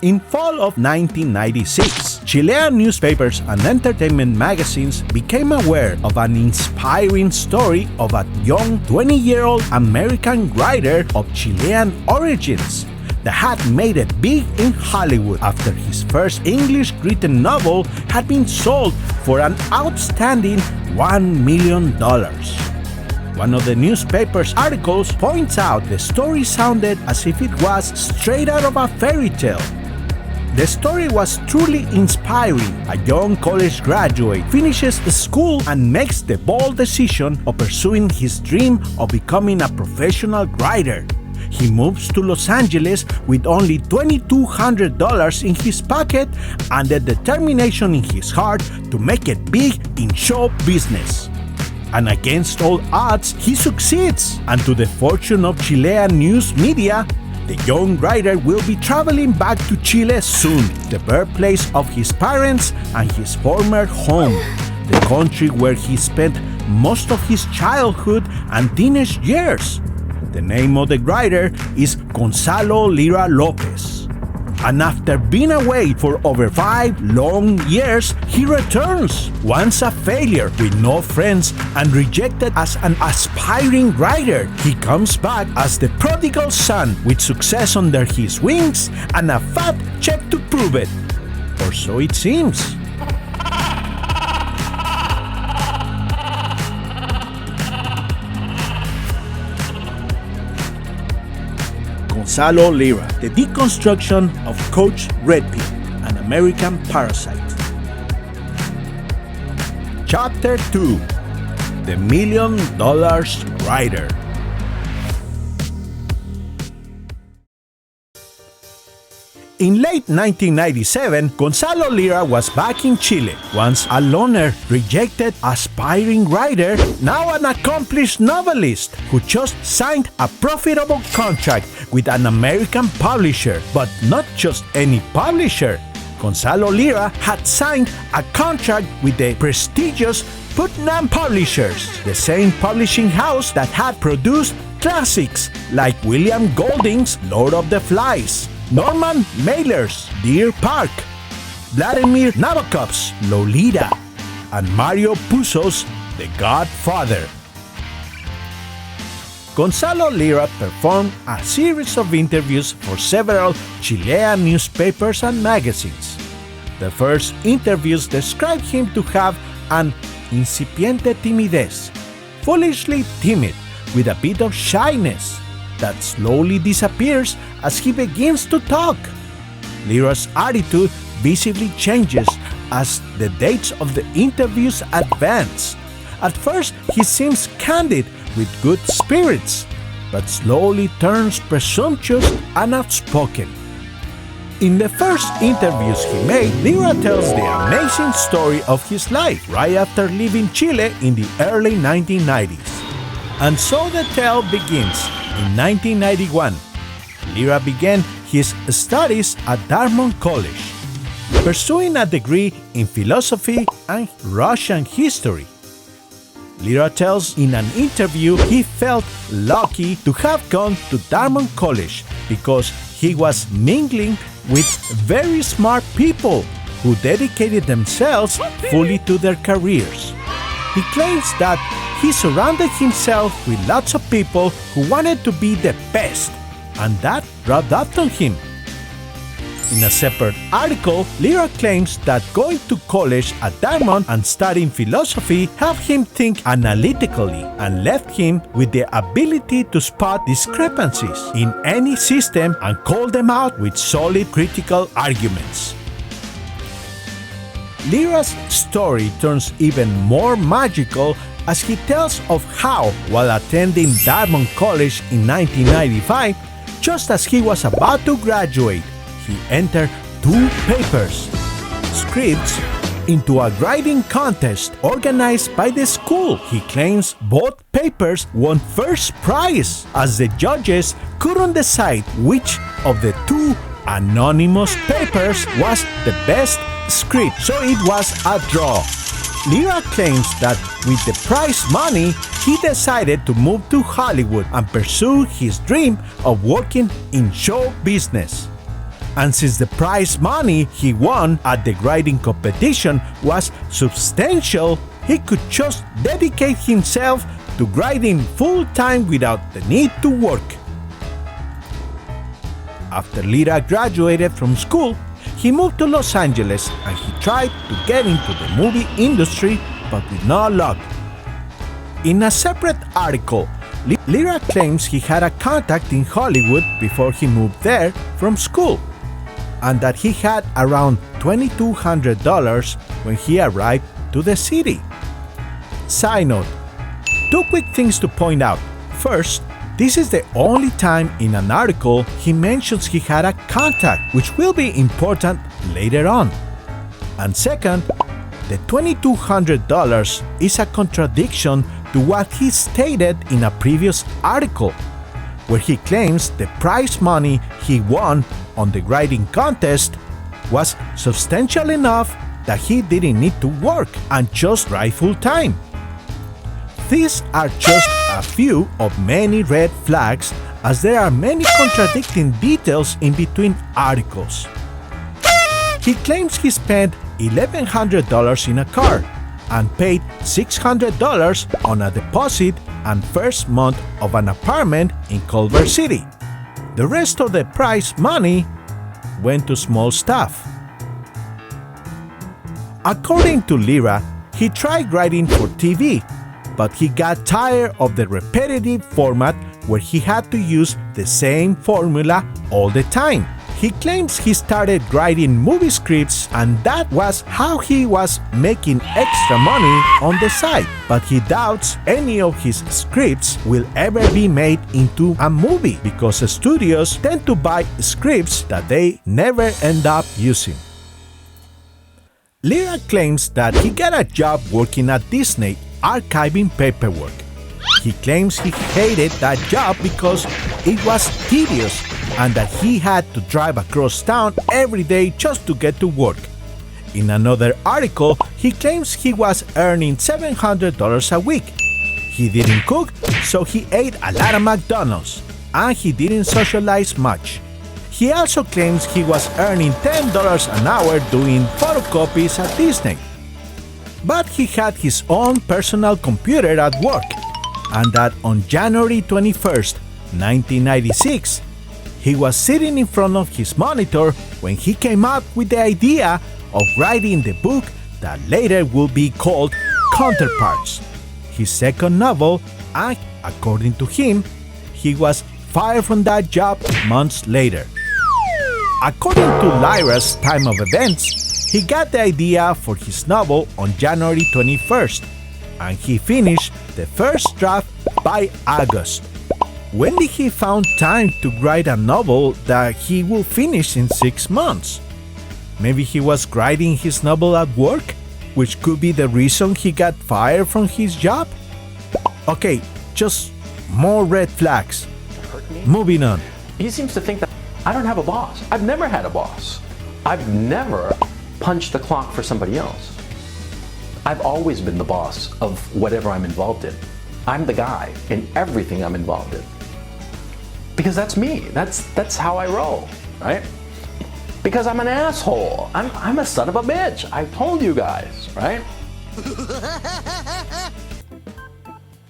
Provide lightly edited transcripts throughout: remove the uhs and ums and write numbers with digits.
In fall of 1996, Chilean newspapers and entertainment magazines became aware of an inspiring story of a young 20-year-old American writer of Chilean origins that had made it big in Hollywood after his first English-written novel had been sold for an outstanding $1 million. One of the newspaper's articles points out the story sounded as if it was straight out of a fairy tale. The story was truly inspiring. A young college graduate finishes school and makes the bold decision of pursuing his dream of becoming a professional writer. He moves to Los Angeles with only $2,200 in his pocket and the determination in his heart to make it big in show business. And against all odds, he succeeds. And to the fortune of Chilean news media, the young writer will be traveling back to Chile soon, the birthplace of his parents and his former home, the country where he spent most of his childhood and teenage years. The name of the writer is Gonzalo Lira Lopez. And after being away for over 5 long years, he returns, once a failure with no friends and rejected as an aspiring writer. He comes back as the prodigal son with success under his wings and a fat check to prove it. Or so it seems. Gonzalo Lira, The Deconstruction of Coach Redpill, an American Parasite. Chapter 2, The $1 Million Writer. In late 1997, Gonzalo Lira was back in Chile, once a loner, rejected aspiring writer, now an accomplished novelist who just signed a profitable contract with an American publisher, but not just any publisher. Gonzalo Lira had signed a contract with the prestigious Putnam Publishers, the same publishing house that had produced classics like William Golding's Lord of the Flies, Norman Mailer's Deer Park, Vladimir Nabokov's Lolita, and Mario Puzo's The Godfather. Gonzalo Lira performed a series of interviews for several Chilean newspapers and magazines. The first interviews described him to have an incipiente timidez, foolishly timid, with a bit of shyness that slowly disappears as he begins to talk. Lira's attitude visibly changes as the dates of the interviews advance. At first, he seems candid with good spirits, but slowly turns presumptuous and outspoken. In the first interviews he made, Lira tells the amazing story of his life right after leaving Chile in the early 1990s. And so the tale begins. In 1991, Lira began his studies at Dartmouth College, pursuing a degree in philosophy and Russian history. Lira tells in an interview he felt lucky to have gone to Dartmouth College because he was mingling with very smart people who dedicated themselves fully to their careers. He claims that he surrounded himself with lots of people who wanted to be the best, and that rubbed off on him. In a separate article, Lira claims that going to college at Dartmouth and studying philosophy helped him think analytically and left him with the ability to spot discrepancies in any system and call them out with solid critical arguments. Lira's story turns even more magical as he tells of how, while attending Dartmouth College in 1995, just as he was about to graduate, he entered 2 papers, scripts, into a writing contest organized by the school. He claims both papers won first prize, as the judges couldn't decide which of the 2 anonymous papers was the best script, so it was a draw. Lira claims that with the prize money, he decided to move to Hollywood and pursue his dream of working in show business. And since the prize money he won at the writing competition was substantial, he could just dedicate himself to writing full-time without the need to work. After Lira graduated from school, he moved to Los Angeles and he tried to get into the movie industry, but with no luck. In a separate article, Lira claims he had a contact in Hollywood before he moved there from school, and that he had around $2,200 when he arrived to the city. Side note, two quick things to point out. First, this is the only time in an article he mentions he had a contact, which will be important later on. And second, the $2,200 is a contradiction to what he stated in a previous article, where he claims the prize money he won on the writing contest was substantial enough that he didn't need to work and just write full-time. These are just a few of many red flags, as there are many contradicting details in between articles. He claims he spent $1,100 in a car and paid $600 on a deposit and first month of an apartment in Culver City. The rest of the prize money went to small stuff. According to Lira, he tried writing for TV, but he got tired of the repetitive format where he had to use the same formula all the time. He claims he started writing movie scripts and that was how he was making extra money on the side, but he doubts any of his scripts will ever be made into a movie because studios tend to buy scripts that they never end up using. Lira claims that he got a job working at Disney archiving paperwork. He claims he hated that job because it was tedious and that he had to drive across town every day just to get to work. In another article, he claims he was earning $700 a week. He didn't cook, so he ate a lot of McDonald's, and he didn't socialize much. He also claims he was earning $10 an hour doing photocopies at Disney. But he had his own personal computer at work, and that on January 21st, 1996, he was sitting in front of his monitor when he came up with the idea of writing the book that later will be called Counterparts, his second novel, and according to him, he was fired from that job months later. According to Lira's time of events, he got the idea for his novel on January 21st, and he finished the first draft by August. When did he find time to write a novel that he will finish in 6 months? Maybe he was writing his novel at work, which could be the reason he got fired from his job? Okay, just more red flags. Moving on. He seems to think that I don't have a boss. I've never had a boss. I've never punched the clock for somebody else. I've always been the boss of whatever I'm involved in. I'm the guy in everything I'm involved in. Because that's me. That's how I roll, right? Because I'm an asshole. I'm a son of a bitch. I told you guys, right?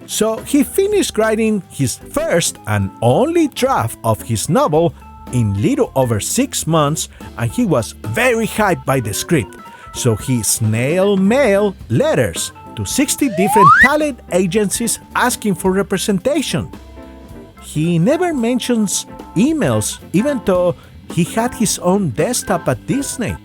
So he finished writing his first and only draft of his novel in little over 6 months, and he was very hyped by the script. So he snail mailed letters to 60 different talent agencies asking for representation. He never mentions emails, even though he had his own desktop at Disney.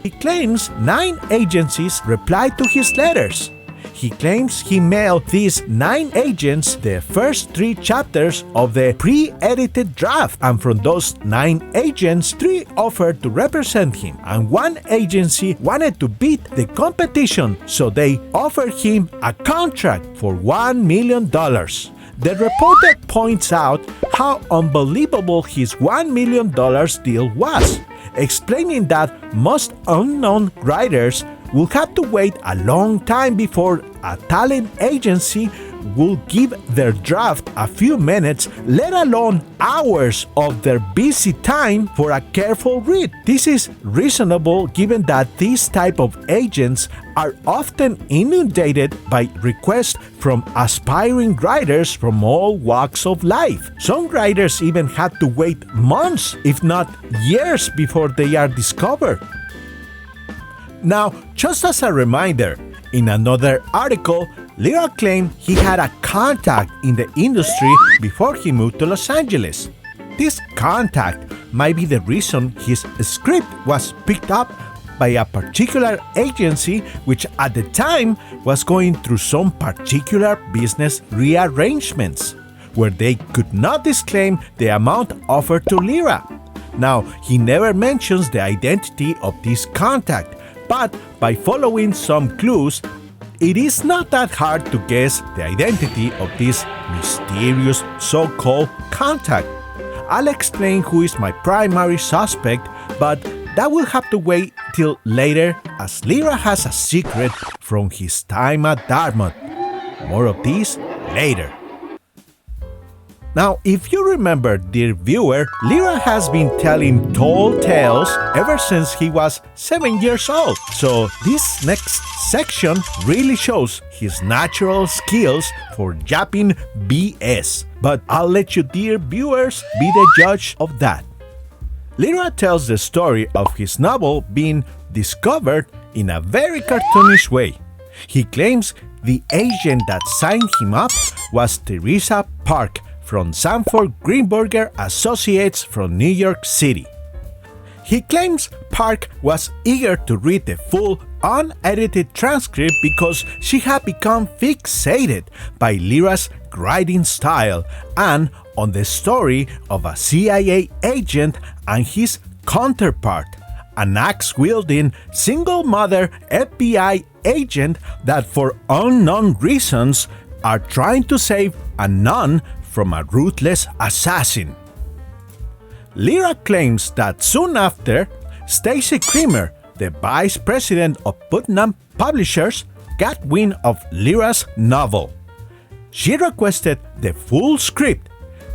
He claims 9 agencies replied to his letters. He claims he mailed these 9 agents the first 3 chapters of the pre-edited draft, and from those 9 agents, 3 offered to represent him, and 1 agency wanted to beat the competition, so they offered him a contract for $1 million. The reporter points out how unbelievable his $1 million deal was, explaining that most unknown writers will have to wait a long time before a talent agency will give their draft a few minutes, let alone hours of their busy time for a careful read. This is reasonable given that these type of agents are often inundated by requests from aspiring writers from all walks of life. Some writers even had to wait months, if not years, before they are discovered. Now, just as a reminder, in another article, Lira claimed he had a contact in the industry before he moved to Los Angeles. This contact might be the reason his script was picked up by a particular agency which at the time was going through some particular business rearrangements, where they could not disclaim the amount offered to Lira. Now, he never mentions the identity of this contact, but by following some clues, it is not that hard to guess the identity of this mysterious so-called contact. I'll explain who is my primary suspect, but that will have to wait till later, as Lira has a secret from his time at Dartmouth. More of this later. Now, if you remember, dear viewer, Lira has been telling tall tales ever since he was 7 years old. So this next section really shows his natural skills for yapping BS. But I'll let you, dear viewers, be the judge of that. Lira tells the story of his novel being discovered in a very cartoonish way. He claims the agent that signed him up was Teresa Park from Sanford Greenberger Associates from New York City. He claims Park was eager to read the full, unedited transcript because she had become fixated by Lira's writing style and on the story of a CIA agent and his counterpart, an axe-wielding, single-mother FBI agent that for unknown reasons are trying to save a nun from a ruthless assassin. Lira claims that soon after, Stacy Creamer, the vice president of Putnam Publishers, got wind of Lira's novel. She requested the full script,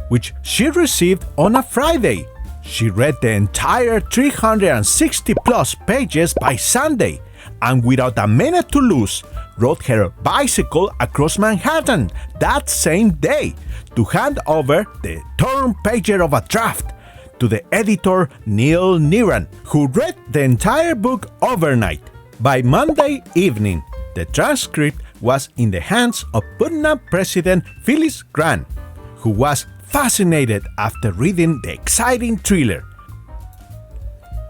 which she received on a Friday. She read the entire 360-plus pages by Sunday, and without a minute to lose, rode her bicycle across Manhattan that same day to hand over the torn pager of a draft to the editor Neil Niran, who read the entire book overnight. By Monday evening, the transcript was in the hands of Putnam President Phyllis Grant, who was fascinated after reading the exciting thriller.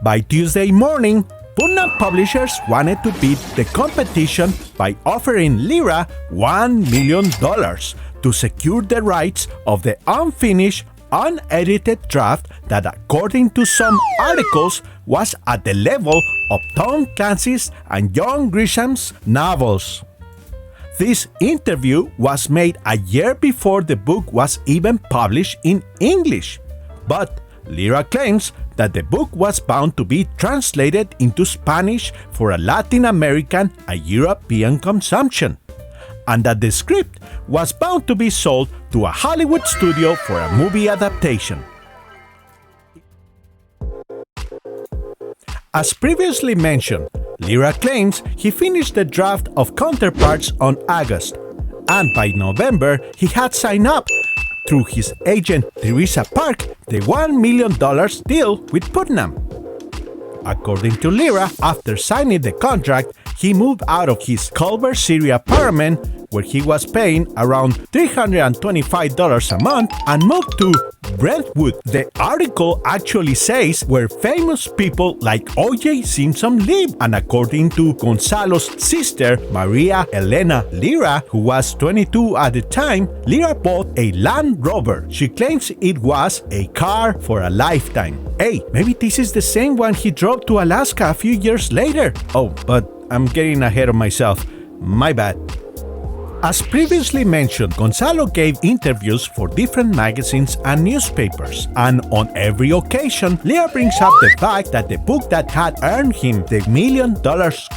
By Tuesday morning, Putnam Publishers wanted to beat the competition by offering Lira $1 million to secure the rights of the unfinished, unedited draft that, according to some articles, was at the level of Tom Clancy's and John Grisham's novels. This interview was made a year before the book was even published in English, but Lira claims that the book was bound to be translated into Spanish for a Latin American and European consumption, and that the script was bound to be sold to a Hollywood studio for a movie adaptation. As previously mentioned, Lira claims he finished the draft of Counterparts on August, and by November he had signed up, through his agent Teresa Park, the $1 million deal with Putnam. According to Lira, after signing the contract, he moved out of his Culver City apartment, where he was paying around $325 a month, and moved to Brentwood. The article actually says where famous people like O.J. Simpson live, and according to Gonzalo's sister, Maria Elena Lira, who was 22 at the time, Lira bought a Land Rover. She claims it was a car for a lifetime. Hey, maybe this is the same one he drove to Alaska a few years later. Oh, but I'm getting ahead of myself. My bad. As previously mentioned, Gonzalo gave interviews for different magazines and newspapers, and on every occasion, Lira brings up the fact that the book that had earned him the $1 million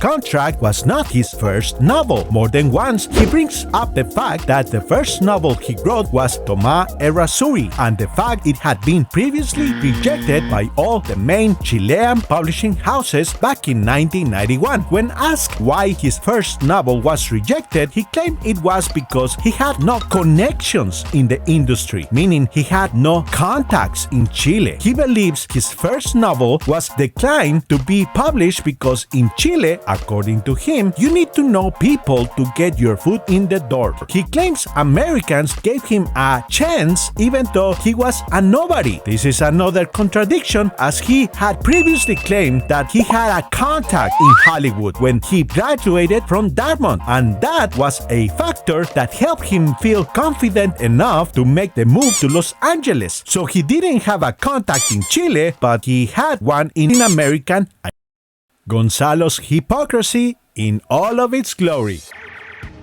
contract was not his first novel. More than once, he brings up the fact that the first novel he wrote was Tomás Errázuriz, and the fact it had been previously rejected by all the main Chilean publishing houses back in 1991. When asked why his first novel was rejected, he claimed it was because he had no connections in the industry, meaning he had no contacts in Chile. He believes his first novel was declined to be published because in Chile, according to him, you need to know people to get your foot in the door. He claims Americans gave him a chance even though he was a nobody. This is another contradiction, as he had previously claimed that he had a contact in Hollywood when he graduated from Dartmouth, and that was a factor that helped him feel confident enough to make the move to Los Angeles. So he didn't have a contact in Chile, but he had one in American. Gonzalo's hypocrisy in all of its glory.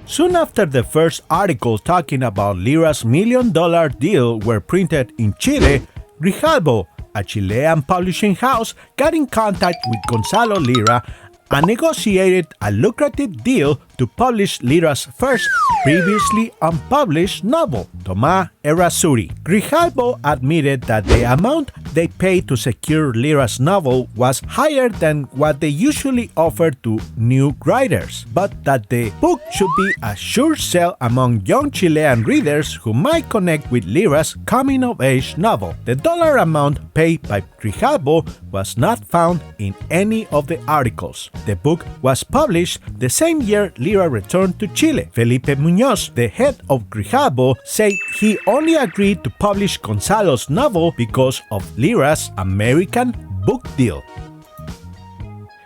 Soon after the first article talking about Lira's $1 million deal were printed in Chile, Grijalbo, a Chilean publishing house, got in contact with Gonzalo Lira and negotiated a lucrative deal to publish Lira's first previously unpublished novel, Tomás Errázuriz. Grijalbo admitted that the amount they paid to secure Lira's novel was higher than what they usually offer to new writers, but that the book should be a sure sell among young Chilean readers who might connect with Lira's coming-of-age novel. The dollar amount paid by Grijalbo was not found in any of the articles. The book was published the same year Lira returned to Chile. Felipe Muñoz, the head of Grijalbo, said he only agreed to publish Gonzalo's novel because of Lira's American book deal.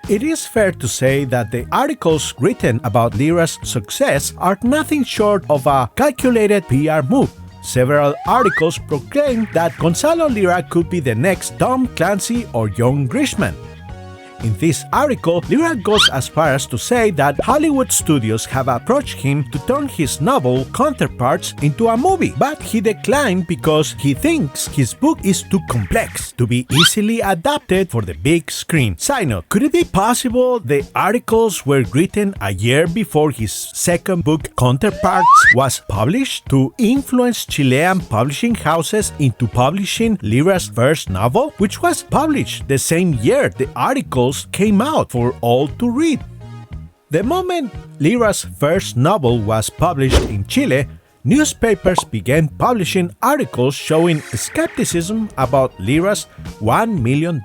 It is fair to say that the articles written about Lira's success are nothing short of a calculated PR move. Several articles proclaim that Gonzalo Lira could be the next Tom Clancy or John Grisham. In this article, Lira goes as far as to say that Hollywood studios have approached him to turn his novel counterparts into a movie, but he declined because he thinks his book is too complex to be easily adapted for the big screen. Side note, could it be possible the articles were written a year before his second book, Counterparts, was published to influence Chilean publishing houses into publishing Lira's first novel, which was published the same year the articles came out for all to read? The moment Lira's first novel was published in Chile, newspapers began publishing articles showing skepticism about Lira's $1 million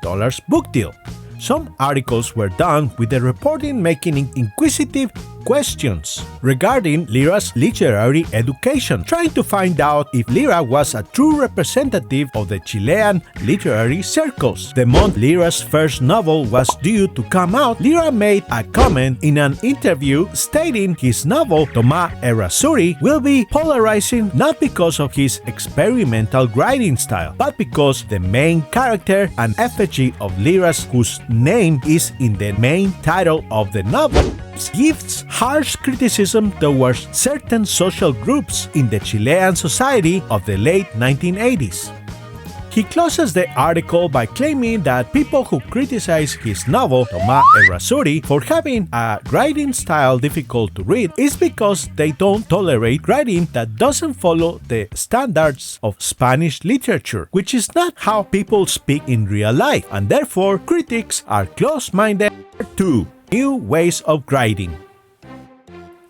book deal. Some articles were done with the reporting making inquisitive questions regarding Lira's literary education, trying to find out if Lira was a true representative of the Chilean literary circles. The month Lira's first novel was due to come out, Lira made a comment in an interview stating his novel, Tomás Errázuriz, will be polarizing not because of his experimental writing style, but because the main character and effigy of Lira's, whose name is in the main title of the novel, gives harsh criticism towards certain social groups in the Chilean society of the late 1980s. He closes the article by claiming that people who criticize his novel, Tomás Errázuriz, for having a writing style difficult to read is because they don't tolerate writing that doesn't follow the standards of Spanish literature, which is not how people speak in real life, and therefore critics are close-minded to new ways of writing.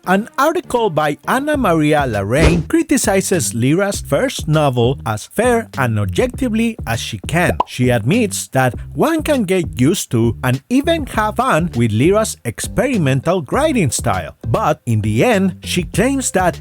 An article by Ana Maria Larraín criticizes Lira's first novel as fair and objectively as she can. She admits that one can get used to and even have fun with Lira's experimental writing style, but in the end, she claims that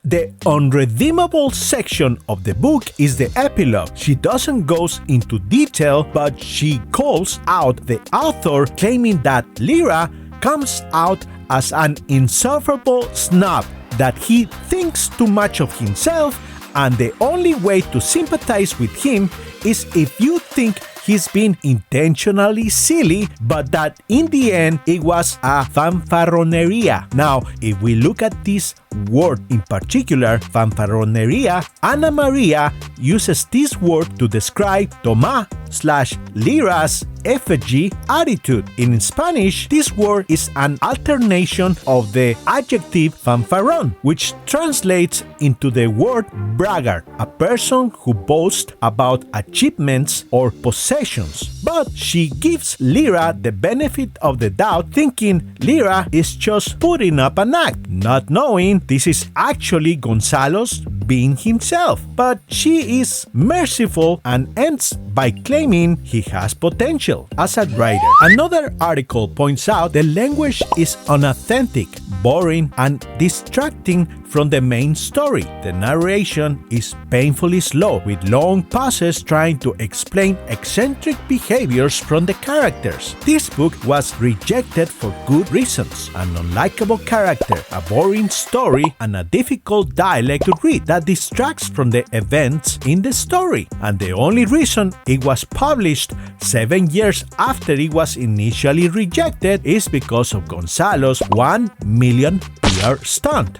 the unredeemable section of the book is the epilogue. She doesn't go into detail, but she calls out the author, claiming that Lira comes out as an insufferable snob, that he thinks too much of himself, and the only way to sympathize with him is if you think he's been intentionally silly, but that in the end it was a fanfarroneria. Now, if we look at this word in particular, fanfarroneria, Ana Maria uses this word to describe Tomás/Lira's effigy attitude. In Spanish, this word is an alternation of the adjective fanfarrón, which translates into the word braggart, a person who boasts about achievements or possessions. But she gives Lira the benefit of the doubt, thinking Lira is just putting up an act, not knowing this is actually Gonzalo's being himself. But she is merciful and ends by claiming he has potential as a writer. Another article points out the language is unauthentic, boring, and distracting from the main story. The narration is painfully slow, with long pauses trying to explain eccentric behaviors from the characters. This book was rejected for good reasons: an unlikable character, a boring story, and a difficult dialect to read that distracts from the events in the story. And the only reason it was published 7 years after it was initially rejected is because of Gonzalo's $1 million PR stunt.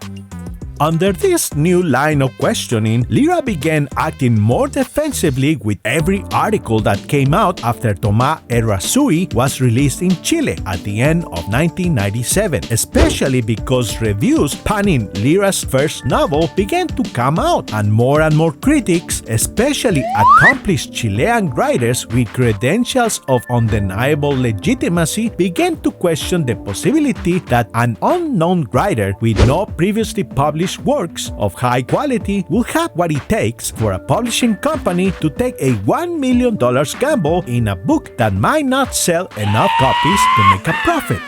Under this new line of questioning, Lira began acting more defensively with every article that came out after Tomás Errázuriz was released in Chile at the end of 1997, especially because reviews panning Lira's first novel began to come out, and more critics, especially accomplished Chilean writers with credentials of undeniable legitimacy, began to question the possibility that an unknown writer with no previously published works of high quality will have what it takes for a publishing company to take a $1 million gamble in a book that might not sell enough copies to make a profit.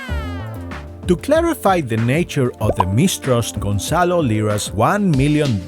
To clarify the nature of the mistrust Gonzalo Lira's $1 million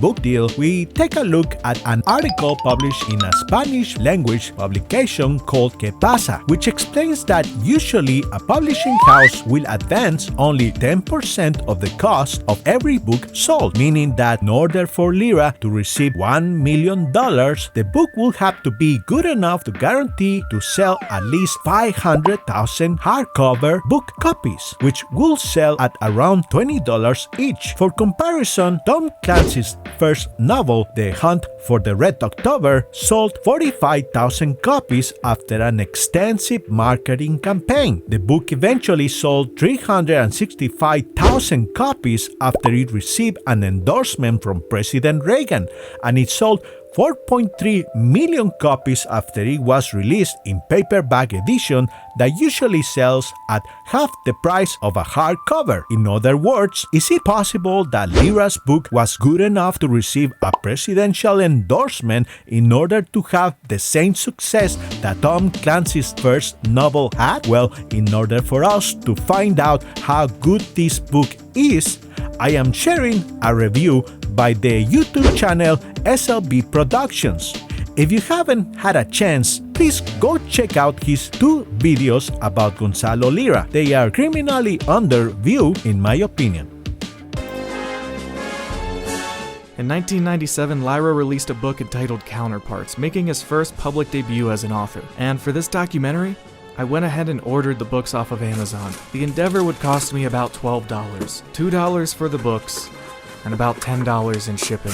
book deal, we take a look at an article published in a Spanish-language publication called ¿Qué pasa?, which explains that usually a publishing house will advance only 10% of the cost of every book sold, meaning that in order for Lira to receive $1 million, the book will have to be good enough to guarantee to sell at least 500,000 hardcover book copies, which will sell at around $20 each. For comparison, Tom Clancy's first novel, The Hunt for the Red October, sold 45,000 copies after an extensive marketing campaign. The book eventually sold 365,000 copies after it received an endorsement from President Reagan, and it sold 4.3 million copies after it was released in paperback edition that usually sells at half the price of a hardcover. In other words, is it possible that Lira's book was good enough to receive a presidential endorsement in order to have the same success that Tom Clancy's first novel had? Well, in order for us to find out how good this book is, I am sharing a review by the YouTube channel SLB Productions. If you haven't had a chance, please go check out his 2 videos about Gonzalo Lira. They are criminally underviewed, in my opinion. In 1997, Lira released a book entitled Counterparts, making his first public debut as an author. And for this documentary, I went ahead and ordered the books off of Amazon. The endeavor would cost me about $12, $2 for the books, and about $10 in shipping.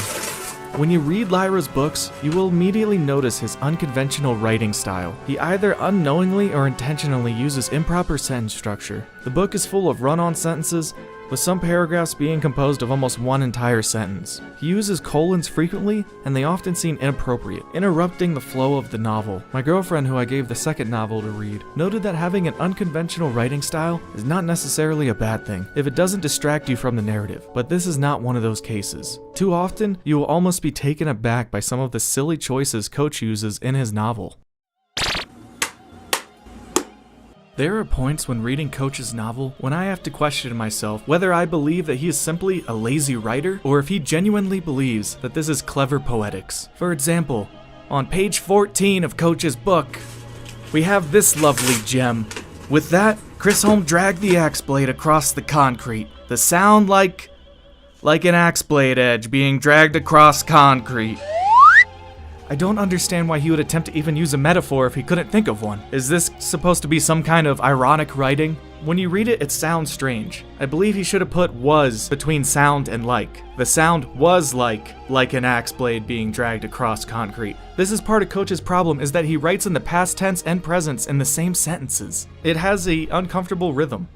When you read Lira's books, you will immediately notice his unconventional writing style. He either unknowingly or intentionally uses improper sentence structure. The book is full of run-on sentences, with some paragraphs being composed of almost one entire sentence. He uses colons frequently, and they often seem inappropriate, interrupting the flow of the novel. My girlfriend, who I gave the second novel to read, noted that having an unconventional writing style is not necessarily a bad thing if it doesn't distract you from the narrative, but this is not one of those cases. Too often, you will almost be taken aback by some of the silly choices Coach uses in his novel. There are points when reading Coach's novel when I have to question myself whether I believe that he is simply a lazy writer or if he genuinely believes that this is clever poetics. For example, on page 14 of Coach's book, we have this lovely gem. With that, Chris Holm dragged the axe blade across the concrete. The sound like an axe blade edge being dragged across concrete. I don't understand why he would attempt to even use a metaphor if he couldn't think of one. Is this supposed to be some kind of ironic writing? When you read it, it sounds strange. I believe he should have put was between sound and like. The sound was like an axe blade being dragged across concrete. This is part of Coach's problem, is that he writes in the past tense and present in the same sentences. It has a uncomfortable rhythm.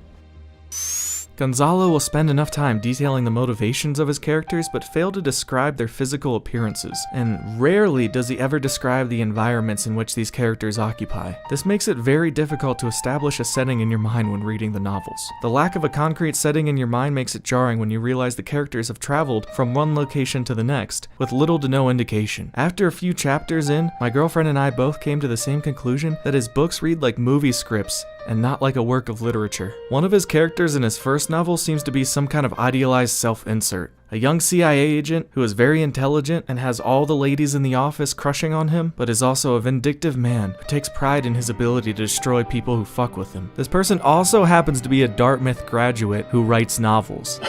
Gonzalo will spend enough time detailing the motivations of his characters, but fail to describe their physical appearances, and rarely does he ever describe the environments in which these characters occupy. This makes it very difficult to establish a setting in your mind when reading the novels. The lack of a concrete setting in your mind makes it jarring when you realize the characters have traveled from one location to the next, with little to no indication. After a few chapters in, my girlfriend and I both came to the same conclusion that his books read like movie scripts, and not like a work of literature. One of his characters in his first novel seems to be some kind of idealized self-insert. A young CIA agent who is very intelligent and has all the ladies in the office crushing on him, but is also a vindictive man who takes pride in his ability to destroy people who fuck with him. This person also happens to be a Dartmouth graduate who writes novels.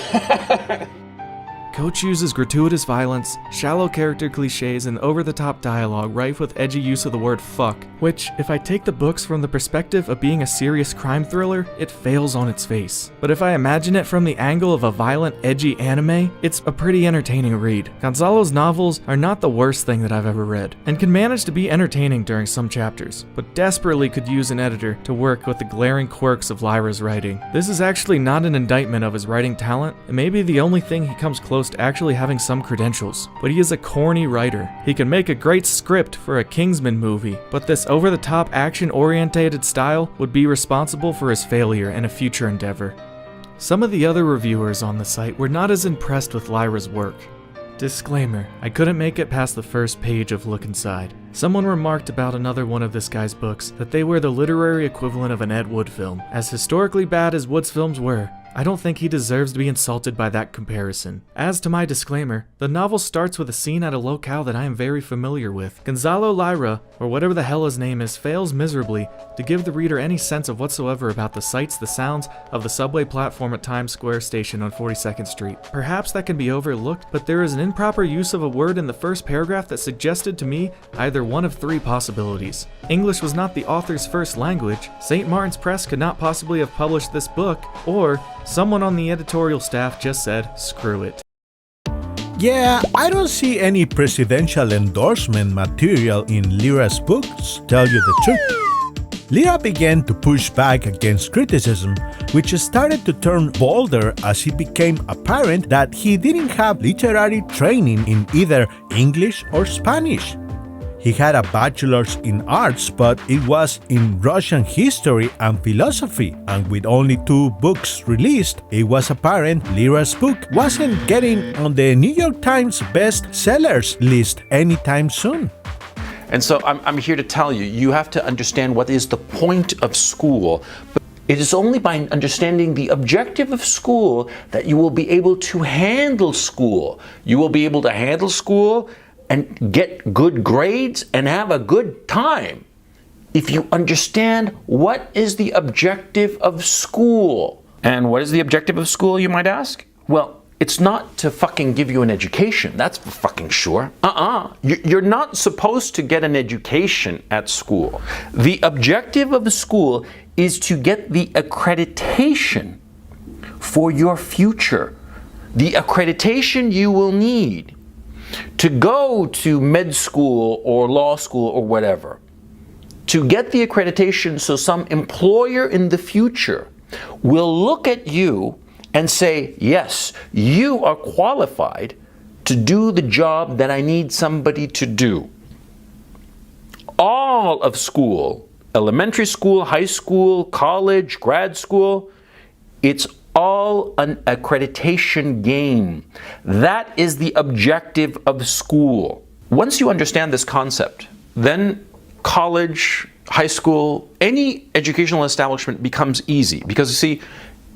Coach uses gratuitous violence, shallow character cliches, and over-the-top dialogue rife with edgy use of the word fuck, which, if I take the books from the perspective of being a serious crime thriller, it fails on its face. But if I imagine it from the angle of a violent, edgy anime, it's a pretty entertaining read. Gonzalo's novels are not the worst thing that I've ever read, and can manage to be entertaining during some chapters, but desperately could use an editor to work with the glaring quirks of Lira's writing. This is actually not an indictment of his writing talent. It may be the only thing he comes close to actually having some credentials, but he is a corny writer. He can make a great script for a Kingsman movie, but this over-the-top action-orientated style would be responsible for his failure in a future endeavor. Some of the other reviewers on the site were not as impressed with Lira's work. Disclaimer, I couldn't make it past the first page of Look Inside. Someone remarked about another one of this guy's books that they were the literary equivalent of an Ed Wood film. As historically bad as Wood's films were, I don't think he deserves to be insulted by that comparison. As to my disclaimer, the novel starts with a scene at a locale that I am very familiar with. Gonzalo Lira, or whatever the hell his name is, fails miserably to give the reader any sense of whatsoever about the sights, the sounds of the subway platform at Times Square station on 42nd Street. Perhaps that can be overlooked, but there is an improper use of a word in the first paragraph that suggested to me either one of three possibilities. English was not the author's first language, St. Martin's Press could not possibly have published this book, or someone on the editorial staff just said, screw it. Yeah, I don't see any presidential endorsement material in Lira's books, tell you the truth. Lira began to push back against criticism, which started to turn bolder as it became apparent that he didn't have literary training in either English or Spanish. He had a bachelor's in arts, but it was in Russian history and philosophy, and with only 2 books released, it was apparent Lira's book wasn't getting on the New York Times bestsellers list anytime soon. And so I'm here to tell you, you have to understand what is the point of school. It is only by understanding the objective of school that you will be able to handle school. You will be able to handle school and get good grades and have a good time if you understand what is the objective of school. And what is the objective of school, you might ask? Well, it's not to fucking give you an education, that's for fucking sure. You're not supposed to get an education at school. The objective of school is to get the accreditation for your future. The accreditation you will need to go to med school or law school or whatever, to get the accreditation so some employer in the future will look at you and say, yes, you are qualified to do the job that I need somebody to do. All of school, elementary school, high school, college, grad school, it's all an accreditation game. That is the objective of school. Once you understand this concept, then college, high school, any educational establishment becomes easy. Because you see,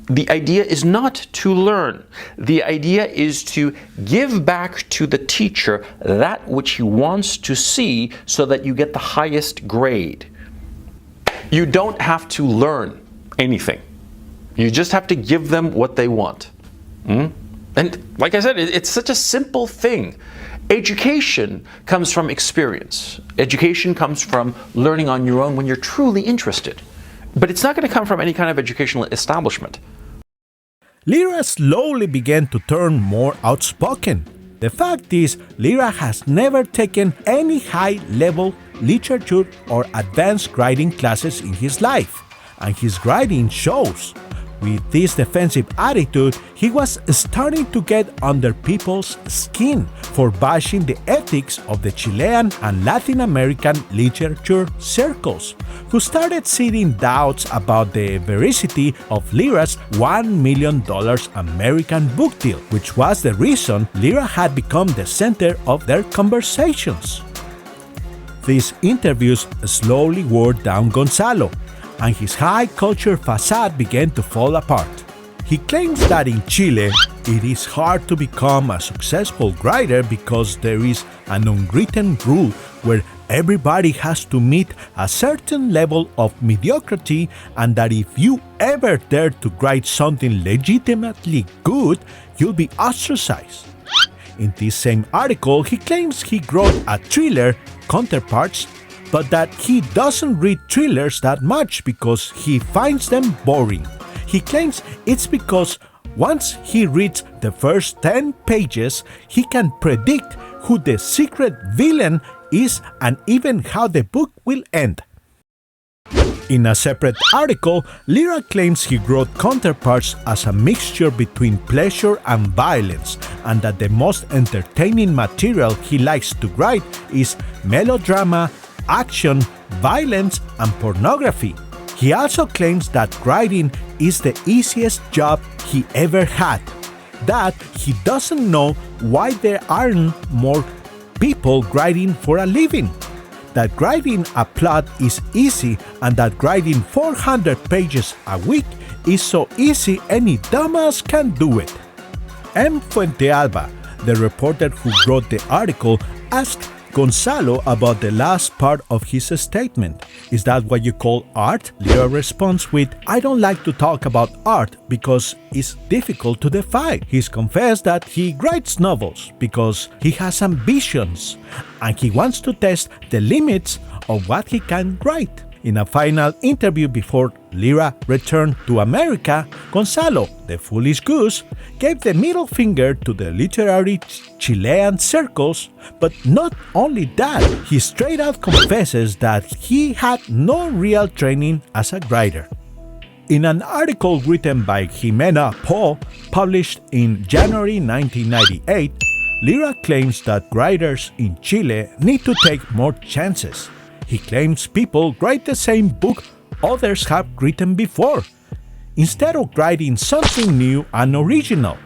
the idea is not to learn. The idea is to give back to the teacher that which he wants to see so that you get the highest grade. You don't have to learn anything. You just have to give them what they want. And like I said, it's such a simple thing. Education comes from experience. Education comes from learning on your own when you're truly interested. But it's not going to come from any kind of educational establishment. Lira slowly began to turn more outspoken. The fact is, Lira has never taken any high-level literature or advanced writing classes in his life, and his writing shows. With this defensive attitude, he was starting to get under people's skin for bashing the ethics of the Chilean and Latin American literature circles, who started seeding doubts about the veracity of Lira's $1 million American book deal, which was the reason Lira had become the center of their conversations. These interviews slowly wore down Gonzalo, and his high culture facade began to fall apart. He claims that in Chile, it is hard to become a successful writer because there is an unwritten rule where everybody has to meet a certain level of mediocrity, and that if you ever dare to write something legitimately good, you'll be ostracized. In this same article, he claims he wrote a thriller, Counterparts, but that he doesn't read thrillers that much because he finds them boring. He claims it's because once he reads the first 10 pages, he can predict who the secret villain is and even how the book will end. In a separate article, Lira claims he wrote Counterparts as a mixture between pleasure and violence, and that the most entertaining material he likes to write is melodrama, action, violence, and pornography. He also claims that writing is the easiest job he ever had, that he doesn't know why there aren't more people writing for a living, that writing a plot is easy, and that writing 400 pages a week is so easy any dumbass can do it. M. Fuentealba, the reporter who wrote the article, asked Gonzalo about the last part of his statement. Is that what you call art? Lira responds with, I don't like to talk about art because it's difficult to define. He's confessed that he writes novels because he has ambitions and he wants to test the limits of what he can write. In a final interview before Lira returned to America, Gonzalo, the foolish goose, gave the middle finger to the literary Chilean circles, but not only that, he straight out confesses that he had no real training as a writer. In an article written by Jimena Poe, published in January 1998, Lira claims that writers in Chile need to take more chances. He claims people write the same book others have written before, instead of writing something new and original.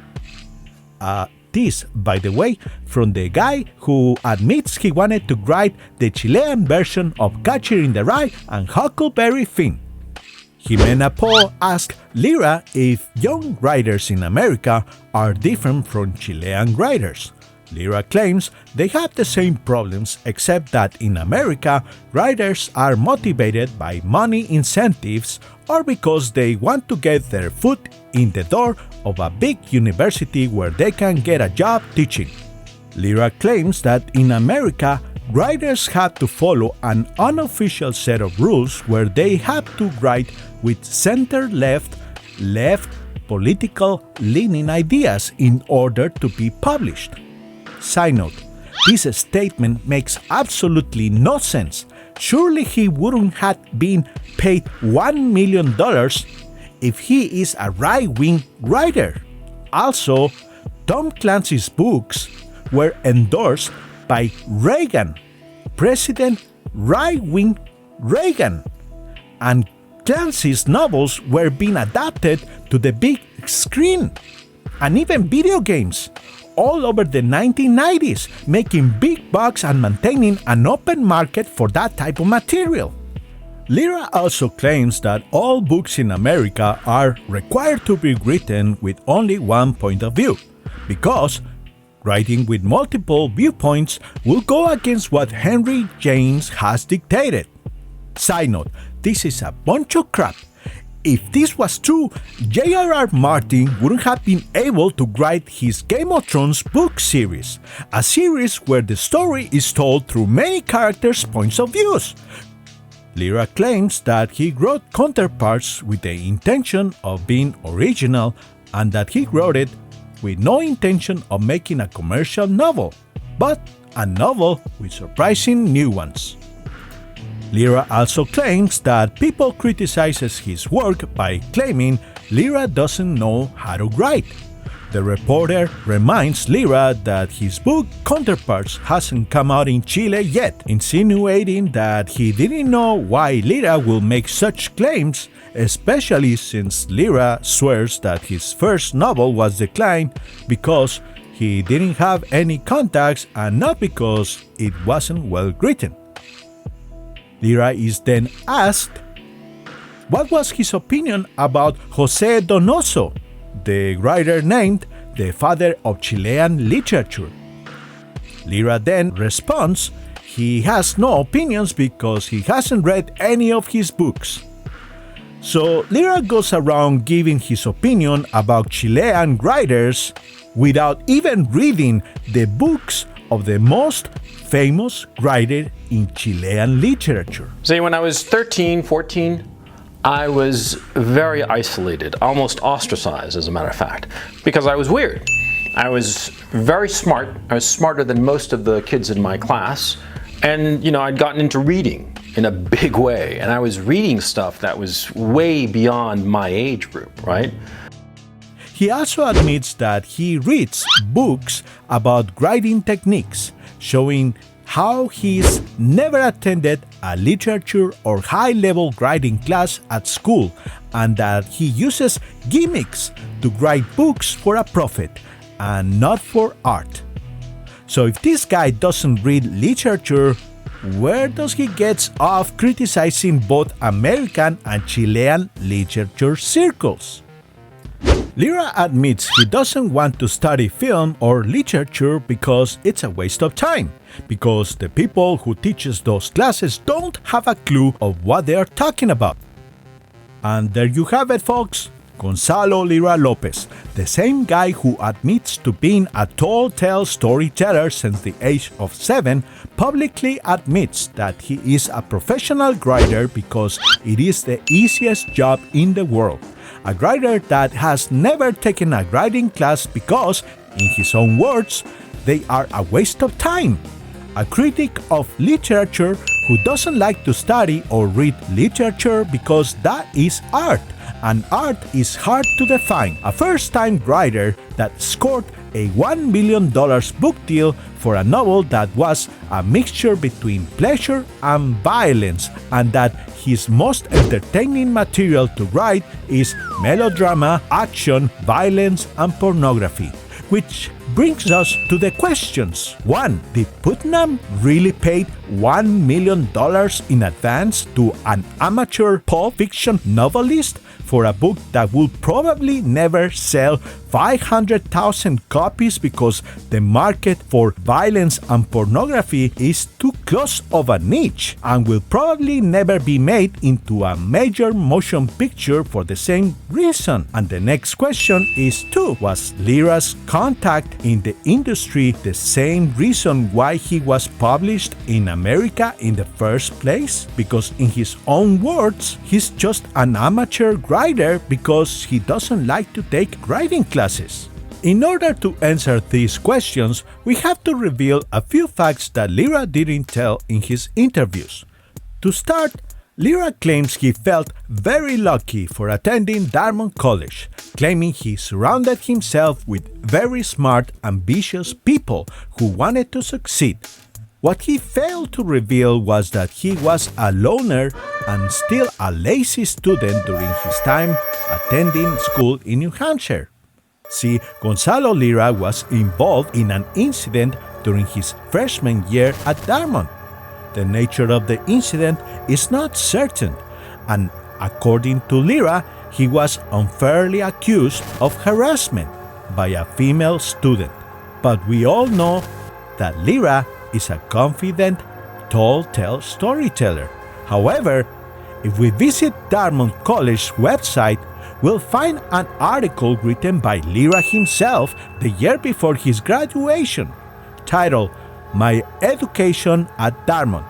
This, by the way, from the guy who admits he wanted to write the Chilean version of Catcher in the Rye and Huckleberry Finn. Jimena Poe asked Lira if young writers in America are different from Chilean writers. Lira claims they have the same problems, except that in America, writers are motivated by money incentives or because they want to get their foot in the door of a big university where they can get a job teaching. Lira claims that in America, writers have to follow an unofficial set of rules where they have to write with center-left, left political-leaning ideas in order to be published. Side note, this statement makes absolutely no sense. Surely he wouldn't have been paid $1 million if he is a right-wing writer. Also, Tom Clancy's books were endorsed by Reagan, President right-wing Reagan, and Clancy's novels were being adapted to the big screen, and even video games, all over the 1990s, making big bucks and maintaining an open market for that type of material. Lira also claims that all books in America are required to be written with only one point of view, because writing with multiple viewpoints will go against what Henry James has dictated. Side note, this is a bunch of crap. If this was true, J.R.R. Martin wouldn't have been able to write his Game of Thrones book series, a series where the story is told through many characters' points of views. Lira claims that he wrote Counterparts with the intention of being original and that he wrote it with no intention of making a commercial novel, but a novel with surprising nuance. Lira also claims that people criticizes his work by claiming Lira doesn't know how to write. The reporter reminds Lira that his book Counterparts hasn't come out in Chile yet, insinuating that he didn't know why Lira will make such claims, especially since Lira swears that his first novel was declined because he didn't have any contacts and not because it wasn't well written. Lira is then asked what was his opinion about José Donoso, the writer named the father of Chilean literature. Lira then responds he has no opinions because he hasn't read any of his books. So Lira goes around giving his opinion about Chilean writers without even reading the books of the most famous writer in Chilean literature. See, when I was 13, 14, I was very isolated, almost ostracized, as a matter of fact, because I was weird. I was very smart. I was smarter than most of the kids in my class. And, I'd gotten into reading in a big way. And I was reading stuff that was way beyond my age group, right? He also admits that he reads books about writing techniques, showing how he's never attended a literature or high-level writing class at school, and that he uses gimmicks to write books for a profit and not for art. So if this guy doesn't read literature, where does he get off criticizing both American and Chilean literature circles? Lira admits he doesn't want to study film or literature because it's a waste of time, because the people who teaches those classes don't have a clue of what they are talking about. And there you have it, folks. Gonzalo Lira Lopez, the same guy who admits to being a tall tale storyteller since the age of 7, publicly admits that he is a professional writer because it is the easiest job in the world. A writer that has never taken a writing class because, in his own words, they are a waste of time. A critic of literature who doesn't like to study or read literature because that is art, and art is hard to define. A first-time writer that scored a $1 million book deal for a novel that was a mixture between pleasure and violence, and that his most entertaining material to write is melodrama, action, violence, and pornography. Which brings us to the questions. 1. Did Putnam really pay $1 million in advance to an amateur pulp fiction novelist for a book that will probably never sell 500,000 copies because the market for violence and pornography is too close of a niche and will probably never be made into a major motion picture for the same reason? And the next question is 2. Was Lira's contact in the industry the same reason why he was published in America in the first place? Because in his own words, he's just an amateur writer because he doesn't like to take writing classes. In order to answer these questions, we have to reveal a few facts that Lira didn't tell in his interviews. To start, Lira claims he felt very lucky for attending Dartmouth College, claiming he surrounded himself with very smart, ambitious people who wanted to succeed. What he failed to reveal was that he was a loner and still a lazy student during his time attending school in New Hampshire. See, Gonzalo Lira was involved in an incident during his freshman year at Dartmouth. The nature of the incident is not certain, and according to Lira, he was unfairly accused of harassment by a female student. But we all know that Lira is a confident, tall tale storyteller. However, if we visit Dartmouth College's website, we'll find an article written by Lira himself the year before his graduation, titled "My Education at Dartmouth."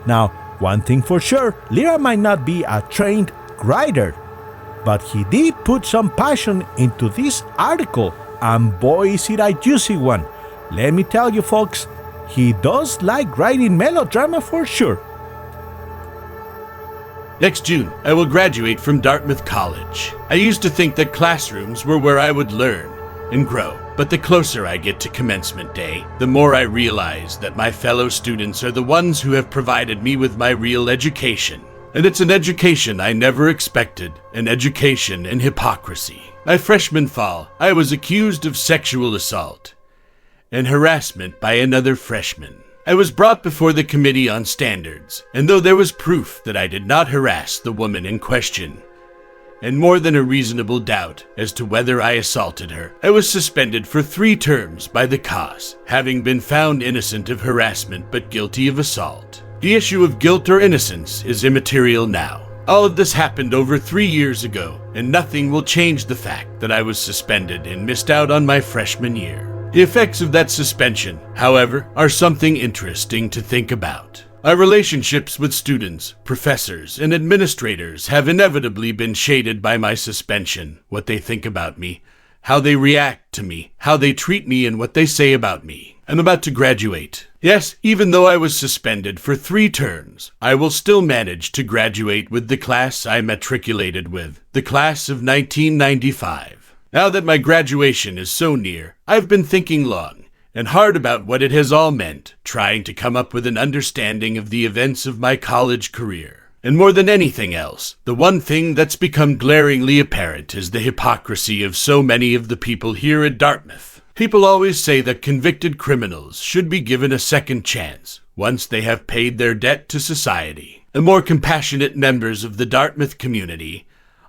Now, One thing for sure, Lira might not be a trained writer, but he did put some passion into this article, and boy is it a juicy one. Let me tell you folks, he does like writing melodrama for sure. Next June, I will graduate from Dartmouth College. I used to think that classrooms were where I would learn and grow, but the closer I get to commencement day, the more I realize that my fellow students are the ones who have provided me with my real education. And it's an education I never expected, an education in hypocrisy. My freshman fall, I was accused of sexual assault and harassment by another freshman. I was brought before the Committee on Standards, and though there was proof that I did not harass the woman in question, and more than a reasonable doubt as to whether I assaulted her, I was suspended for 3 terms by the cause, having been found innocent of harassment but guilty of assault. The issue of guilt or innocence is immaterial now. All of this happened over 3 years ago, and nothing will change the fact that I was suspended and missed out on my freshman year. The effects of that suspension, however, are something interesting to think about. Our relationships with students, professors, and administrators have inevitably been shaded by my suspension, what they think about me, how they react to me, how they treat me, and what they say about me. I'm about to graduate. Yes, even though I was suspended for 3 terms, I will still manage to graduate with the class I matriculated with, the class of 1995. Now that my graduation is so near, I've been thinking long and hard about what it has all meant, trying to come up with an understanding of the events of my college career. And more than anything else, the one thing that's become glaringly apparent is the hypocrisy of so many of the people here at Dartmouth. People always say that convicted criminals should be given a second chance once they have paid their debt to society. The more compassionate members of the Dartmouth community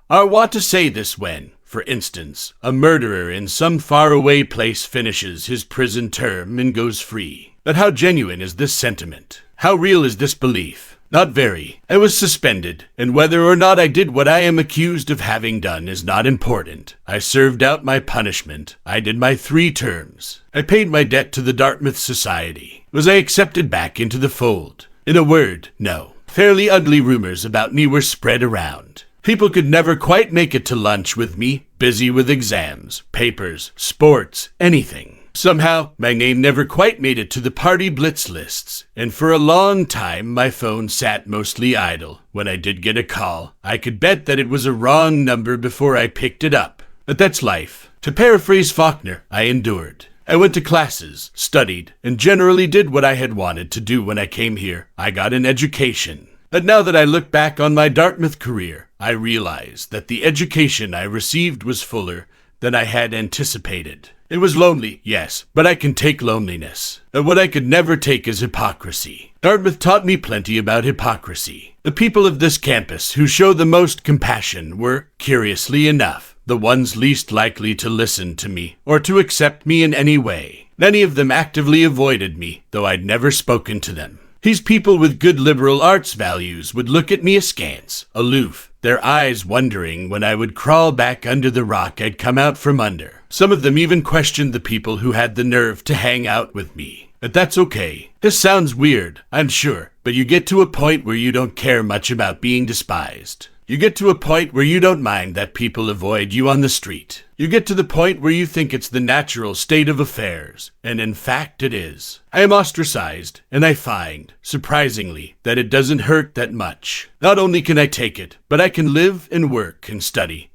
are wont to say this when, for instance, a murderer in some faraway place finishes his prison term and goes free. But how genuine is this sentiment? How real is this belief? Not very. I was suspended, and whether or not I did what I am accused of having done is not important. I served out my punishment. I did my 3 terms. I paid my debt to the Dartmouth Society. Was I accepted back into the fold? In a word, no. Fairly ugly rumors about me were spread around. People could never quite make it to lunch with me, busy with exams, papers, sports, anything. Somehow, my name never quite made it to the party blitz lists, and for a long time my phone sat mostly idle. When I did get a call, I could bet that it was a wrong number before I picked it up. But that's life. To paraphrase Faulkner, I endured. I went to classes, studied, and generally did what I had wanted to do when I came here. I got an education. But now that I look back on my Dartmouth career, I realize that the education I received was fuller than I had anticipated. It was lonely, yes, but I can take loneliness. And what I could never take is hypocrisy. Dartmouth taught me plenty about hypocrisy. The people of this campus who show the most compassion were, curiously enough, the ones least likely to listen to me or to accept me in any way. Many of them actively avoided me, though I'd never spoken to them. These people with good liberal arts values would look at me askance, aloof, their eyes wondering when I would crawl back under the rock I'd come out from under. Some of them even questioned the people who had the nerve to hang out with me. But that's okay. This sounds weird, I'm sure, but you get to a point where you don't care much about being despised. You get to a point where you don't mind that people avoid you on the street. You get to the point where you think it's the natural state of affairs, and in fact it is. I am ostracized, and I find, surprisingly, that it doesn't hurt that much. Not only can I take it, but I can live and work and study,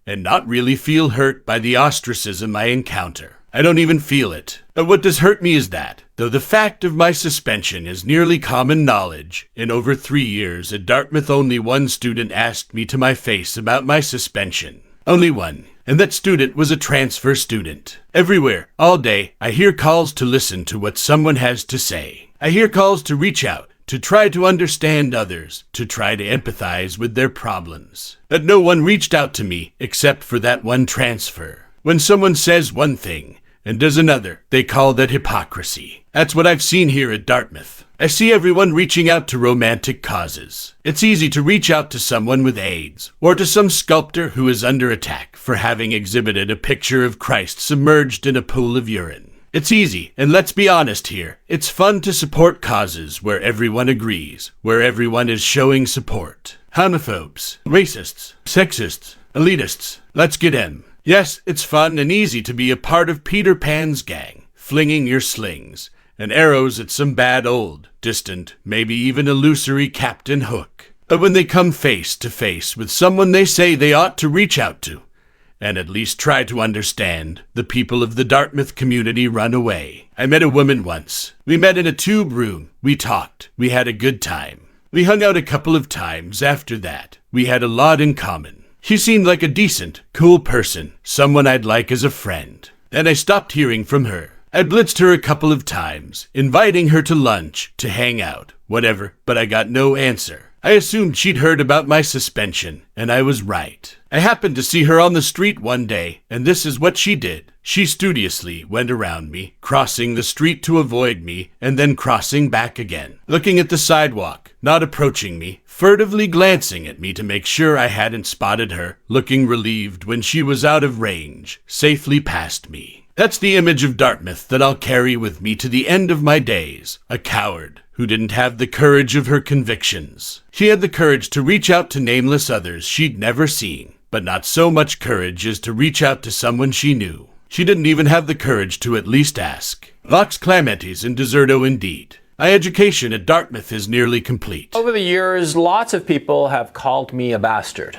and not really feel hurt by the ostracism I encounter. I don't even feel it. But what does hurt me is that, though the fact of my suspension is nearly common knowledge, in over 3 years at Dartmouth only one student asked me to my face about my suspension. Only one. And that student was a transfer student. Everywhere, all day, I hear calls to listen to what someone has to say. I hear calls to reach out, to try to understand others, to try to empathize with their problems. But no one reached out to me except for that one transfer. When someone says one thing and does another, they call that hypocrisy. That's what I've seen here at Dartmouth. I see everyone reaching out to romantic causes. It's easy to reach out to someone with AIDS, or to some sculptor who is under attack for having exhibited a picture of Christ submerged in a pool of urine. It's easy, and let's be honest here. It's fun to support causes where everyone agrees, where everyone is showing support. Homophobes, racists, sexists, elitists, let's get in. Yes, it's fun and easy to be a part of Peter Pan's gang, flinging your slings and arrows at some bad old, distant, maybe even illusory Captain Hook. But when they come face to face with someone they say they ought to reach out to, and at least try to understand, the people of the Dartmouth community run away. I met a woman once. We met in a tube room. We talked. We had a good time. We hung out a couple of times after that. We had a lot in common. She seemed like a decent, cool person, someone I'd like as a friend. And I stopped hearing from her. I blitzed her a couple of times, inviting her to lunch, to hang out, whatever, but I got no answer. I assumed she'd heard about my suspension, and I was right. I happened to see her on the street one day, and this is what she did. She studiously went around me, crossing the street to avoid me, and then crossing back again, looking at the sidewalk, not approaching me, furtively glancing at me to make sure I hadn't spotted her, looking relieved when she was out of range, safely past me. That's the image of Dartmouth that I'll carry with me to the end of my days. A coward who didn't have the courage of her convictions. She had the courage to reach out to nameless others she'd never seen, but not so much courage as to reach out to someone she knew. She didn't even have the courage to at least ask. Vox clamentis in deserto indeed. My education at Dartmouth is nearly complete. Over the years, lots of people have called me a bastard.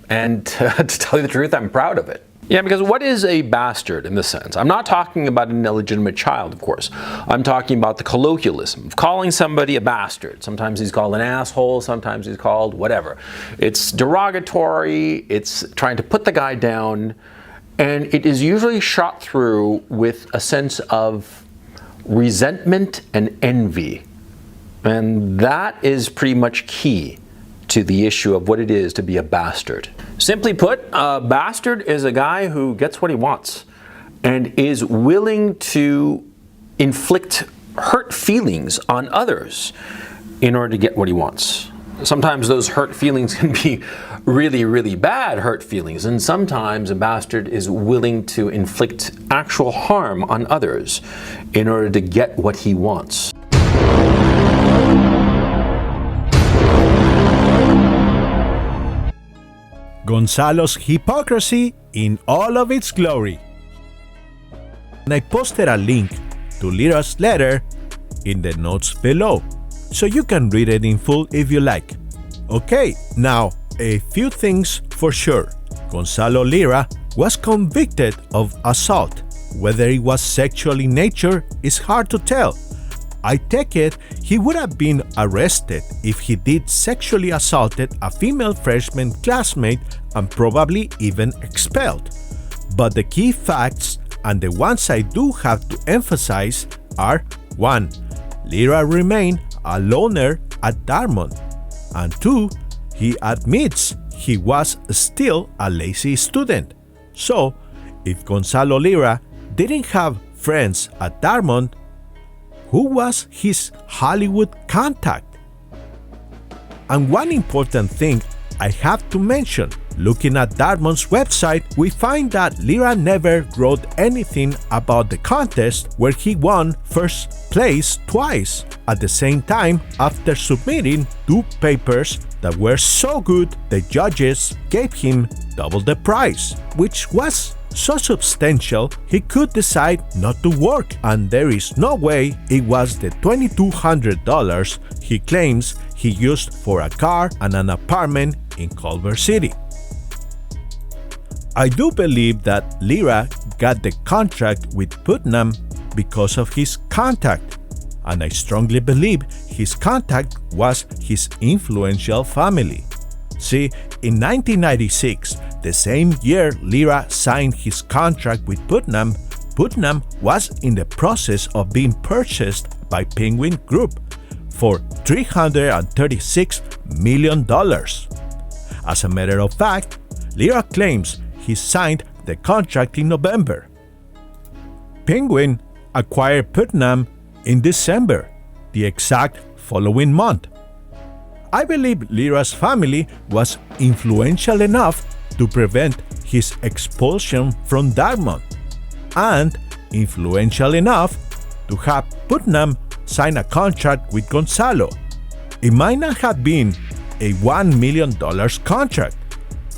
And to tell you the truth, I'm proud of it. Yeah, because what is a bastard in this sense? I'm not talking about an illegitimate child, of course. I'm talking about the colloquialism of calling somebody a bastard. Sometimes he's called an asshole, sometimes he's called whatever. It's derogatory, it's trying to put the guy down, and it is usually shot through with a sense of resentment and envy. And that is pretty much key to the issue of what it is to be a bastard. Simply put, a bastard is a guy who gets what he wants and is willing to inflict hurt feelings on others in order to get what he wants. Sometimes those hurt feelings can be really, really bad hurt feelings, and sometimes a bastard is willing to inflict actual harm on others in order to get what he wants. Gonzalo's hypocrisy in all of its glory. And I posted a link to Lira's letter in the notes below, so you can read it in full if you like. Okay, now a few things for sure. Gonzalo Lira was convicted of assault. Whether it was sexual in nature is hard to tell. I take it he would have been arrested if he did sexually assaulted a female freshman classmate and probably even expelled. But the key facts, and the ones I do have to emphasize, are 1. Lira remained a loner at Dartmouth, and 2. He admits he was still a lazy student. So, if Gonzalo Lira didn't have friends at Dartmouth, who was his Hollywood contact? And one important thing I have to mention, looking at Dartmouth's website, we find that Lira never wrote anything about the contest where he won first place twice at the same time after submitting 2 papers that were so good the judges gave him double the prize, which was so substantial he could decide not to work, and there is no way it was the $2,200 he claims he used for a car and an apartment in Culver City. I do believe that Lira got the contract with Putnam because of his contact, and I strongly believe his contact was his influential family. See, in 1996, the same year Lira signed his contract with Putnam, Putnam was in the process of being purchased by Penguin Group for $336 million. As a matter of fact, Lira claims he signed the contract in November. Penguin acquired Putnam in December, the exact following month. I believe Lira's family was influential enough to prevent his expulsion from Dartmouth, and influential enough to have Putnam sign a contract with Gonzalo. It might not have been a $1 million contract,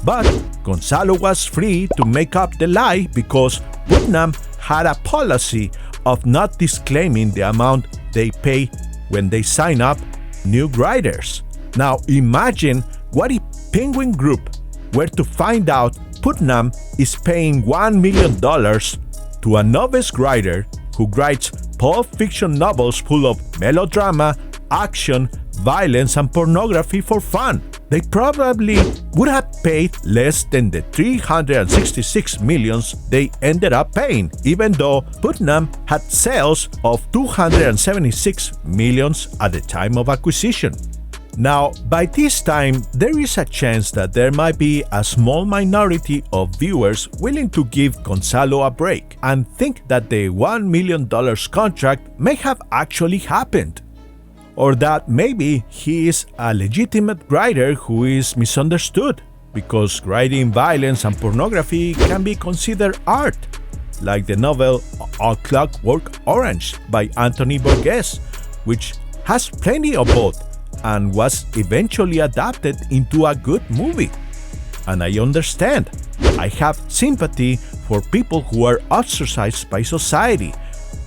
but Gonzalo was free to make up the lie because Putnam had a policy of not disclaiming the amount they pay when they sign up new writers. Now imagine what if Penguin Group were to find out Putnam is paying $1 million to a novice writer who writes pulp fiction novels full of melodrama, action, violence, and pornography for fun. They probably would have paid less than the $366 million they ended up paying, even though Putnam had sales of $276 million at the time of acquisition. Now, by this time, there is a chance that there might be a small minority of viewers willing to give Gonzalo a break and think that the $1 million contract may have actually happened, or that maybe he is a legitimate writer who is misunderstood, because writing violence and pornography can be considered art, like the novel A Clockwork Orange by Anthony Burgess, which has plenty of both and was eventually adapted into a good movie. And I understand. I have sympathy for people who are ostracized by society,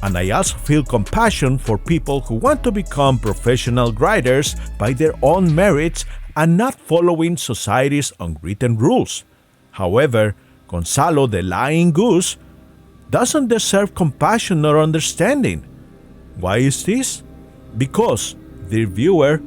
and I also feel compassion for people who want to become professional writers by their own merits and not following society's unwritten rules. However, Gonzalo the Lying Goose doesn't deserve compassion or understanding. Why is this? Because, dear viewer,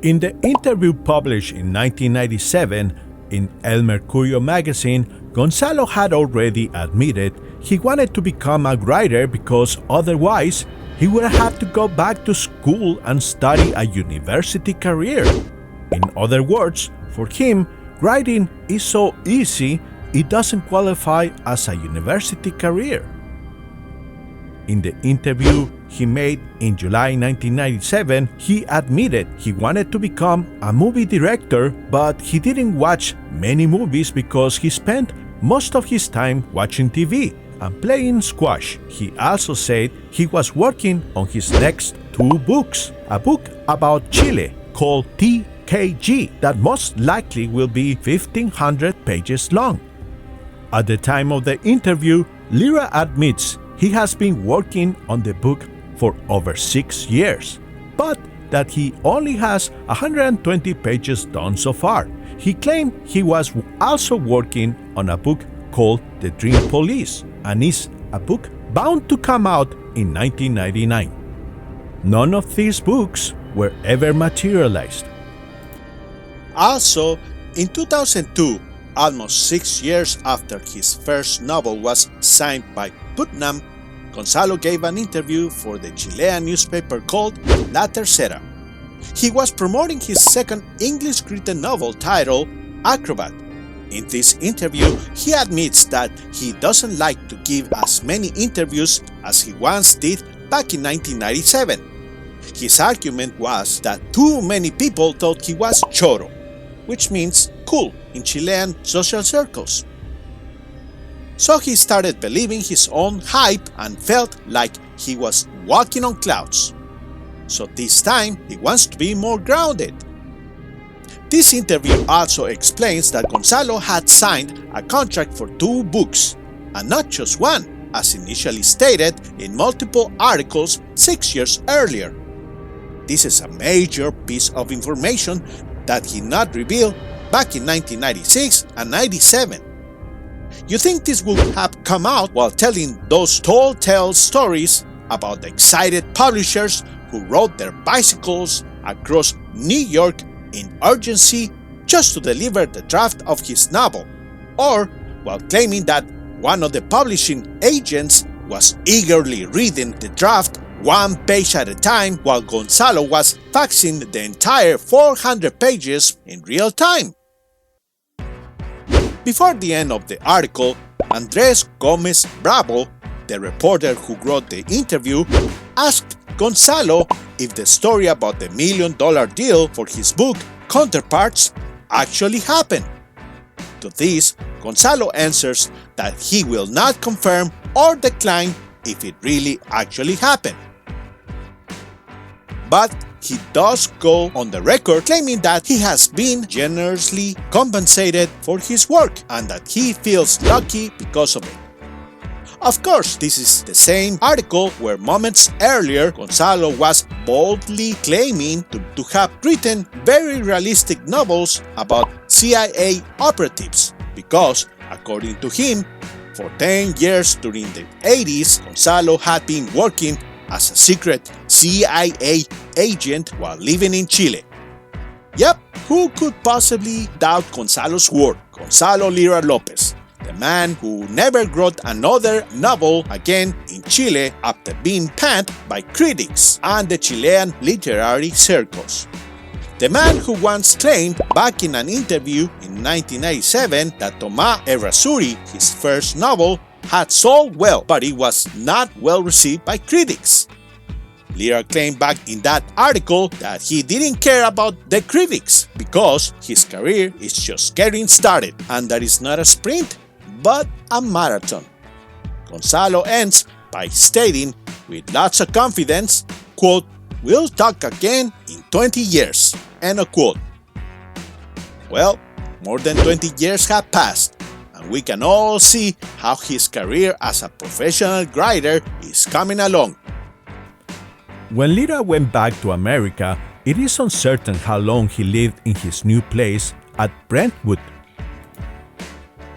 in the interview published in 1997 in El Mercurio magazine, Gonzalo had already admitted he wanted to become a writer because otherwise he would have to go back to school and study a university career. In other words, for him, writing is so easy it doesn't qualify as a university career. In the interview he made in July 1997, he admitted he wanted to become a movie director, but he didn't watch many movies because he spent most of his time watching TV and playing squash. He also said he was working on his next 2 books, a book about Chile called TKG that most likely will be 1,500 pages long. At the time of the interview, Lira admits he has been working on the book for over 6 years, but that he only has 120 pages done so far. He claimed he was also working on a book called The Dream Police, and is a book bound to come out in 1999. None of these books were ever materialized. Also, in 2002, almost 6 years after his first novel was signed by Putnam, Gonzalo gave an interview for the Chilean newspaper called La Tercera. He was promoting his second English-written novel titled Acrobat. In this interview, he admits that he doesn't like to give as many interviews as he once did back in 1997. His argument was that too many people thought he was choro, which means cool in Chilean social circles. So he started believing his own hype and felt like he was walking on clouds. So this time, he wants to be more grounded. This interview also explains that Gonzalo had signed a contract for 2 books, and not just one, as initially stated in multiple articles 6 years earlier. This is a major piece of information that he not revealed back in 1996 and 97. You think this would have come out while telling those tall tale stories about the excited publishers who rode their bicycles across New York in urgency just to deliver the draft of his novel, or while claiming that one of the publishing agents was eagerly reading the draft 1 page at a time while Gonzalo was faxing the entire 400 pages in real time. Before the end of the article, Andres Gomez Bravo, the reporter who wrote the interview, asked Gonzalo if the story about the $1 million deal for his book Counterparts actually happened. To this, Gonzalo answers that he will not confirm or decline if it really actually happened. But he does go on the record claiming that he has been generously compensated for his work and that he feels lucky because of it. Of course, this is the same article where moments earlier Gonzalo was boldly claiming to have written very realistic novels about CIA operatives because, according to him, for 10 years during the 80s, Gonzalo had been working as a secret CIA agent while living in Chile. Yep, who could possibly doubt Gonzalo's word? Gonzalo Lira Lopez, the man who never wrote another novel again in Chile after being panned by critics and the Chilean literary circles. The man who once claimed back in an interview in 1997 that Tomás Errázuriz, his first novel, had sold well, but it was not well received by critics. Lira claimed back in that article that he didn't care about the critics because his career is just getting started and that it's not a sprint, but a marathon. Gonzalo ends by stating with lots of confidence, quote, "We'll talk again in 20 years, end of quote. Well, more than 20 years have passed, and we can all see how his career as a professional writer is coming along. When Lira went back to America, it is uncertain how long he lived in his new place at Brentwood.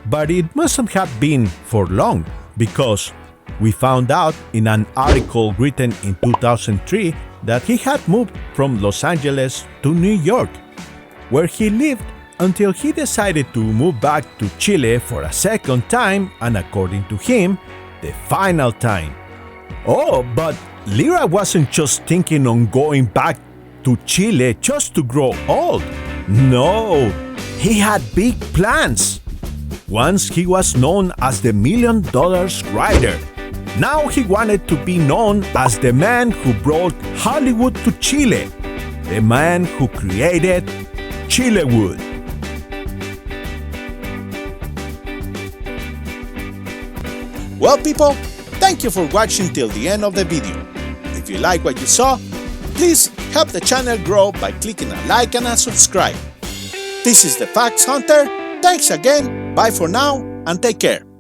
But it mustn't have been for long, because we found out in an article written in 2003 that he had moved from Los Angeles to New York, where he lived until he decided to move back to Chile for a second time and, according to him, the final time. Oh, but Lira wasn't just thinking on going back to Chile just to grow old. No, he had big plans. Once he was known as the $1 million writer. Now he wanted to be known as the man who brought Hollywood to Chile, the man who created Chilewood. Well, people, thank you for watching till the end of the video. If you like what you saw, please help the channel grow by clicking a like and a subscribe. This is the Facts Hunter. Thanks again, bye for now, and take care.